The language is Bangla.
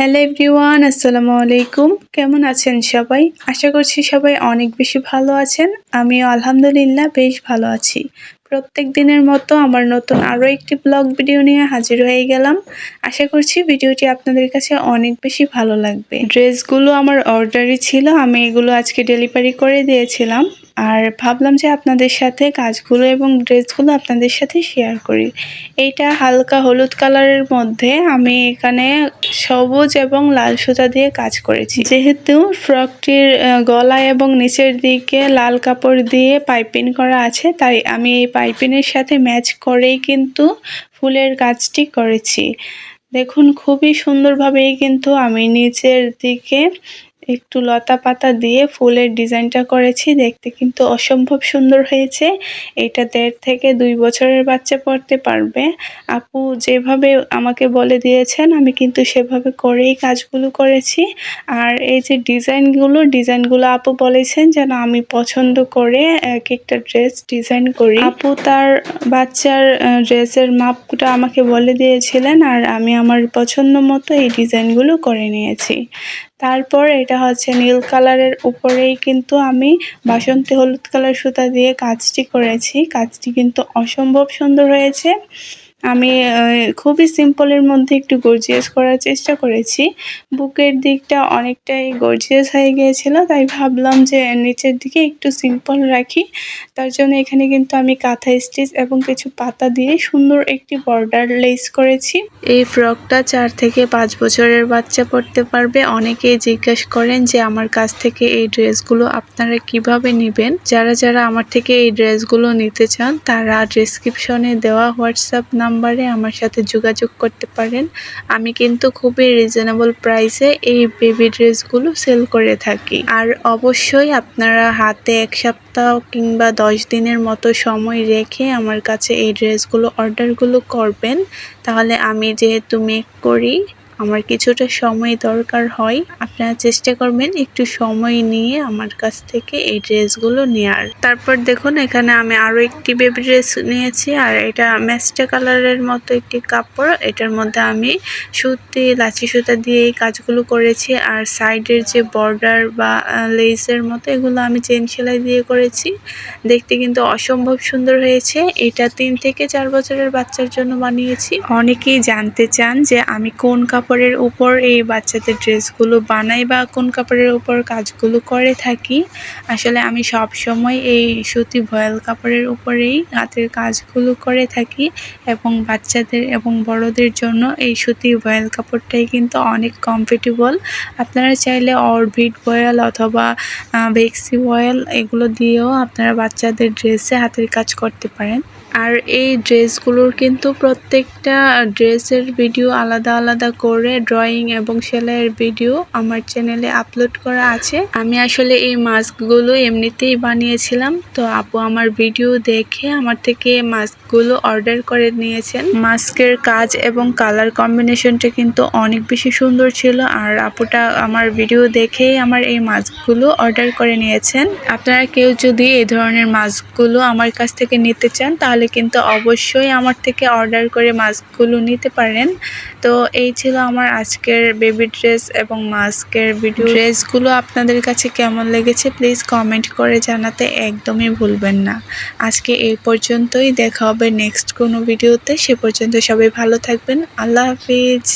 হ্যালো এভরিওয়ান, আসসালামু আলাইকুম। কেমন আছেন সবাই? আশা করছি সবাই অনেক বেশি ভালো আছেন। আমিও আলহামদুলিল্লাহ বেশ ভালো আছি। প্রত্যেক দিনের মতো আমার নতুন আরও একটি ব্লগ ভিডিও নিয়ে হাজির হয়ে গেলাম। আশা করছি ভিডিওটি আপনাদের কাছে অনেক বেশি ভালো লাগবে। ড্রেসগুলো আমার অর্ডারই ছিল, আমি এগুলো আজকে ডেলিভারি করে দিয়েছিলাম। আর ভাবলাম যে আপনাদের সাথে কাজগুলো এবং ড্রেসগুলো আপনাদের সাথে শেয়ার করি। এইটা হালকা হলুদ কালারের মধ্যে আমি এখানে সবুজ এবং লাল সুতা দিয়ে কাজ করেছি। যেহেতু ফ্রকটির গলায় এবং নিচের দিকে লাল কাপড় দিয়ে পাইপিং করা আছে, তাই আমি এই পাইপিংয়ের সাথে ম্যাচ করেই কিন্তু ফুলের কাজটি করেছি। দেখুন খুবই সুন্দরভাবেই কিন্তু আমি নিচের দিকে একটু লতা পাতা দিয়ে ফুলের ডিজাইনটা করেছি। দেখতে কিন্তু অসম্ভব সুন্দর হয়েছে। এটা 1.5 থেকে 2 বছরের বাচ্চা পড়তে পারবে। আপু যেভাবে আমাকে বলে দিয়েছেন আমি কিন্তু সেভাবে করেই কাজগুলো করেছি। আর এই যে ডিজাইনগুলো আপু বলেছেন যেন আমি পছন্দ করে এক একটা ড্রেস ডিজাইন করি। আপু তার বাচ্চার ড্রেসের মাপটা আমাকে বলে দিয়েছিলেন আর আমি আমার পছন্দ মতো এই ডিজাইনগুলো করে নিয়েছি। তারপর এটা হচ্ছে নীল কালারের উপরেই কিন্তু আমি বাসন্তী হলুদ কালার সুতা দিয়ে কাজটি করেছি। কাজটি কিন্তু অসম্ভব সুন্দর হয়েছে। আমি খুবই সিম্পলের মধ্যে একটু গর্জিয়াস করার চেষ্টা করেছি। বুকের দিকটা অনেকটাই গর্জিয়াস হয়ে গিয়েছিল, তাই ভাবলাম যে নিচের দিকে একটু সিম্পল রাখি। তার জন্য এখানে কিন্তু আমি কাঁথা স্টিচ এবং কিছু পাতা দিয়ে সুন্দর একটি বর্ডার লেস করেছি। এই ফ্রকটা 4 থেকে 5 বছরের বাচ্চা পরতে পারবে। অনেকেই জিজ্ঞাসা করেন যে আমার কাছ থেকে এই ড্রেসগুলো আপনারা কিভাবে নেবেন। যারা আমার থেকে এই ড্রেসগুলো নিতে চান তারা ডেসক্রিপশনে দেওয়া হোয়াটসঅ্যাপ নাম্বারে আমার সাথে যোগাযোগ করতে পারেন। আমি কিন্তু খুবই রিজনেবল প্রাইসে এই বেবি ড্রেসগুলো সেল করে থাকি। আর অবশ্যই আপনারা হাতে 1 সপ্তাহ কিংবা 10 দিনের মতো সময় রেখে আমার কাছে এই ড্রেসগুলো অর্ডারগুলো করবেন। তাহলে আমি যেহেতু মেক করি, আমার কিছুটা সময় দরকার হয়। আপনারা চেষ্টা করবেন একটু সময় নিয়ে আমার কাছ থেকে এই ড্রেসগুলো নেয়ার। তারপর দেখুন এখানে আমি আরও একটি বেবি ড্রেস নিয়েছি আর এটা ম্যাস্টা কালারের মতো একটি কাপড়। এটার মধ্যে আমি লাচি সুতা দিয়ে এই কাজগুলো করেছি। আর সাইডের যে বর্ডার বা লেসের মতো এগুলো আমি চেন সেলাই দিয়ে করেছি। দেখতে কিন্তু অসম্ভব সুন্দর হয়েছে। এটা 3 থেকে 4 বছরের বাচ্চার জন্য বানিয়েছি। অনেকেই জানতে চান যে আমি কোন কাপড়ের উপর এই বাচ্চাদের ড্রেসগুলো বানাই বা কোন কাপড়ের উপর কাজগুলো করে থাকি। আসলে আমি সব সময় এই সুতি ভয়েল কাপড়ের উপরেই হাতের কাজগুলো করে থাকি এবং বাচ্চাদের এবং বড়দের জন্য এই সুতি ভয়েল কাপড়টাই কিন্তু অনেক কমফোর্টেবল। আপনারা চাইলে অরবিট ভয়েল অথবা বেক্সি ভয়েল এগুলো দিয়েও আপনারা বাচ্চাদের ড্রেসে হাতের কাজ করতে পারেন। আর এই ড্রেসগুলোর কিন্তু প্রত্যেকটা ড্রেসের ভিডিও আলাদা আলাদা করে ড্রয়িং এবং সেলাইয়ের ভিডিও আমার চ্যানেলে আপলোড করা আছে। আমি আসলে এই মাস্কগুলো এমনিতেই বানিয়েছিলাম, তো আপু আমার ভিডিও দেখে আমার থেকে মাস্কগুলো অর্ডার করে নিয়েছেন। মাস্কের কাজ এবং কালার কম্বিনেশনটা কিন্তু অনেক বেশি সুন্দর ছিল আর আপুটা আমার ভিডিও দেখেই আমার এই মাস্কগুলো অর্ডার করে নিয়েছেন। আপনারা কেউ যদি এই ধরনের মাস্কগুলো আমার কাছ থেকে নিতে চান তাহলে কিন্তু অবশ্যই আমার থেকে অর্ডার করে মাস্কগুলো নিতে পারেন। তো এই ছিল আমার আজকের বেবি ড্রেস এবং মাস্কের ভিডিও। ড্রেসগুলো আপনাদের কাছে কেমন লেগেছে প্লিজ কমেন্ট করে জানাতে একদমই ভুলবেন না। আজকে এই পর্যন্তই, দেখা হবে নেক্সট কোনো ভিডিওতে। সে পর্যন্ত সবাই ভালো থাকবেন। আল্লাহ হাফিজ।